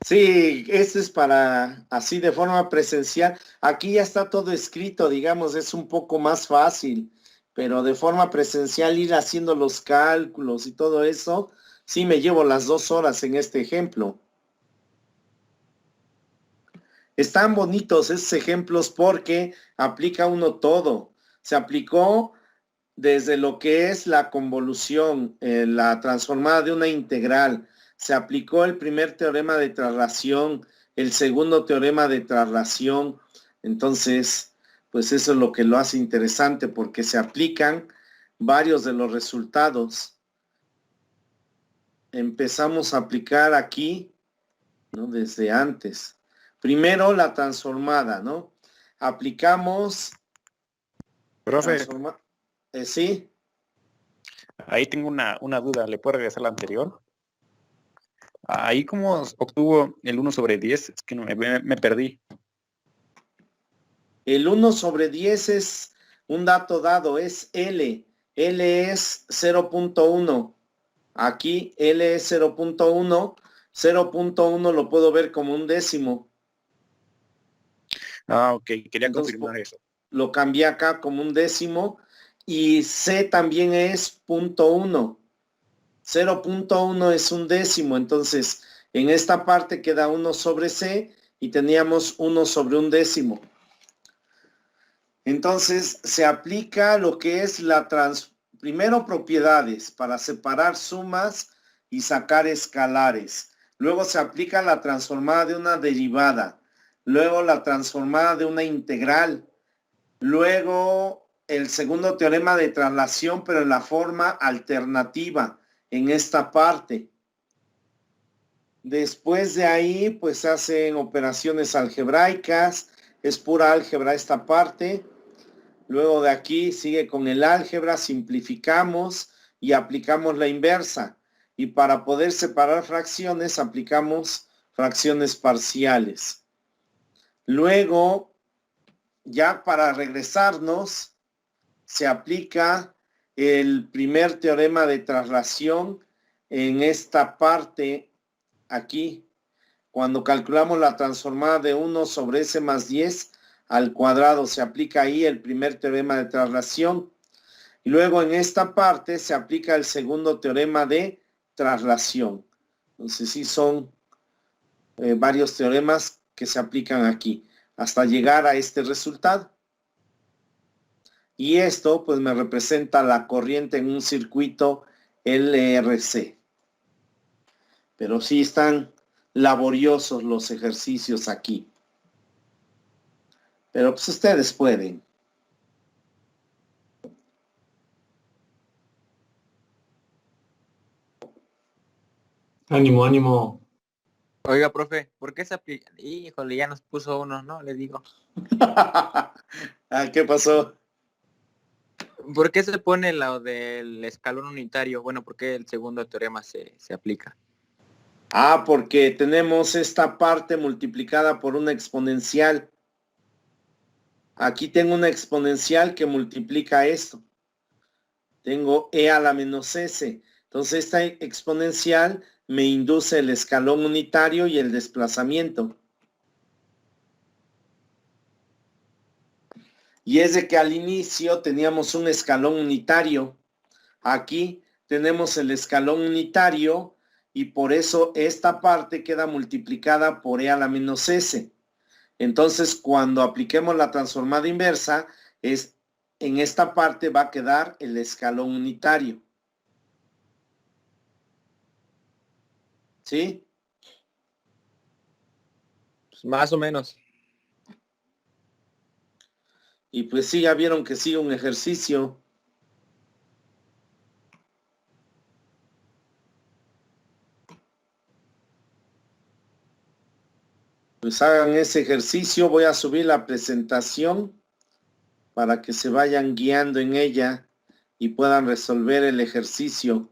Sí, este es para así de forma presencial. Aquí ya está todo escrito, digamos, es un poco más fácil, pero de forma presencial ir haciendo los cálculos y todo eso, sí me llevo las 2 horas en este ejemplo. Están bonitos esos ejemplos porque aplica uno todo. Se aplicó desde lo que es la convolución, la transformada de una integral. Se aplicó el primer teorema de traslación, el segundo teorema de traslación. Entonces, pues eso es lo que lo hace interesante porque se aplican varios de los resultados. Empezamos a aplicar aquí, ¿no? Desde antes. Primero la transformada, ¿no? Aplicamos Profe, transforma, sí. ahí tengo una duda, ¿le puedo regresar a la anterior? Ahí cómo obtuvo el 1/10, es que me perdí. El 1/10 es un dato dado, es L. L es 0.1. Aquí L es 0.1. 0.1 lo puedo ver como un décimo. Ah, ok, quería Entonces confirmar eso. lo cambié acá como un décimo. Y C también es 0.1. 0.1 es un décimo. Entonces en esta parte queda 1 sobre C y teníamos 1 sobre un décimo. Entonces se aplica lo que es primero propiedades para separar sumas y sacar escalares. Luego se aplica la transformada de una derivada. Luego la transformada de una integral. Luego el segundo teorema de traslación, pero en la forma alternativa en esta parte. Después de ahí, pues se hacen operaciones algebraicas. Es pura álgebra esta parte. Luego de aquí sigue con el álgebra, simplificamos y aplicamos la inversa. Y para poder separar fracciones, aplicamos fracciones parciales. Luego, ya para regresarnos, se aplica el primer teorema de traslación en esta parte aquí. Cuando calculamos la transformada de 1 sobre S más 10 al cuadrado, se aplica ahí el primer teorema de traslación. Y luego en esta parte se aplica el segundo teorema de traslación. Entonces sí son varios teoremas que se aplican aquí hasta llegar a este resultado. Y esto pues me representa la corriente en un circuito LRC. Pero sí están laboriosos los ejercicios aquí. Pero pues ustedes pueden. Ánimo, ánimo. oiga, profe, ¿por qué se aplica? Híjole, ya nos puso uno, ¿no? Le digo. ¿Qué pasó? ¿Por qué se pone lo del escalón unitario? Bueno, ¿por qué el segundo teorema se aplica? Porque tenemos esta parte multiplicada por una exponencial. Aquí tengo una exponencial que multiplica esto. Tengo e a la menos s. Entonces esta exponencial me induce el escalón unitario y el desplazamiento. Y es de que al inicio teníamos un escalón unitario. Aquí tenemos el escalón unitario y por eso esta parte queda multiplicada por e a la menos s. Entonces, cuando apliquemos la transformada inversa, en esta parte va a quedar el escalón unitario. ¿Sí? Pues más o menos. Y pues sí, ya vieron que sigue un ejercicio. Pues hagan ese ejercicio. Voy a subir la presentación para que se vayan guiando en ella y puedan resolver el ejercicio.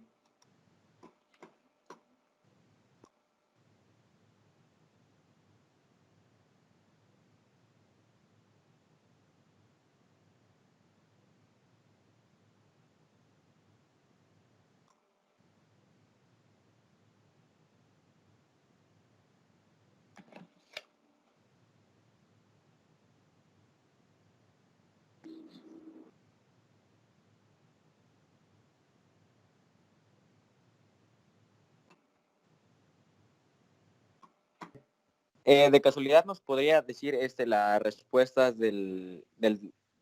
De casualidad, ¿nos podría decir las respuestas de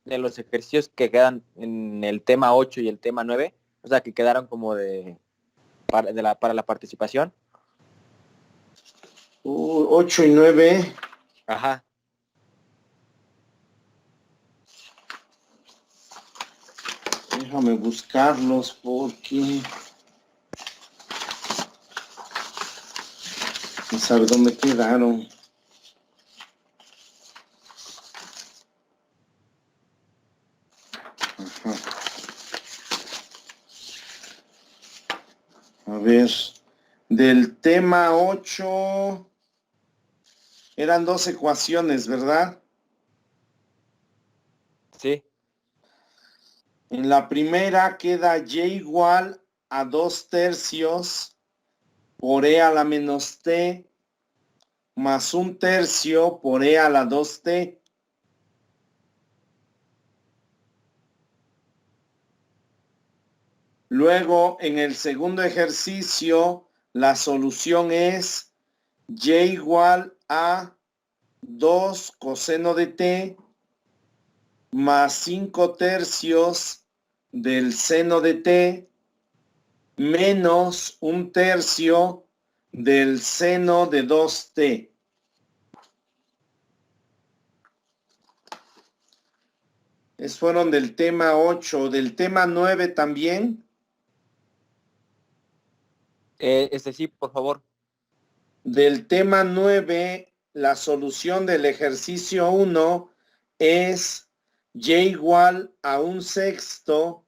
los ejercicios que quedan en el tema 8 y el tema 9? O sea, que quedaron como para la participación. 8 y 9. Ajá. Déjame buscarlos porque... no sabe dónde quedaron. Ajá. A ver, del tema 8 eran 2 ecuaciones, ¿verdad? Sí. En la primera queda y igual a 2/3 por e a la menos t más 1/3 por e a la 2t. Luego, en el segundo ejercicio, la solución es y igual a 2 coseno de t más 5/3 del seno de t menos 1/3 del seno de 2t. Esos fueron del tema 8. Del tema 9 también. Sí, por favor. Del tema 9, la solución del ejercicio 1 es y igual a 1/6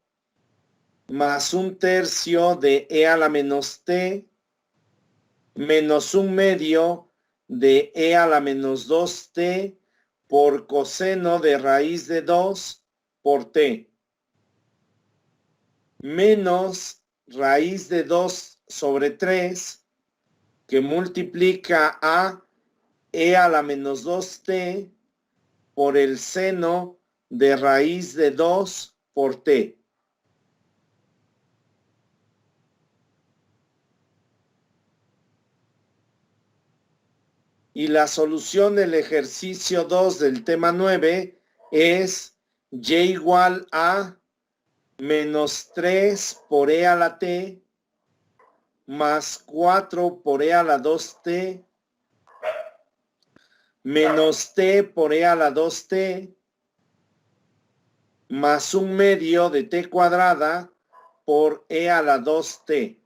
más 1/3 de e a la menos t menos 1/2 de e a la menos 2t por coseno de raíz de 2 por t menos raíz de 2 sobre 3 que multiplica a e a la menos 2t por el seno de raíz de 2 por t. Y la solución del ejercicio 2 del tema 9 es y igual a menos 3 por e a la t más 4 por e a la 2t menos t por e a la 2t más 1/2 de t cuadrada por e a la 2t.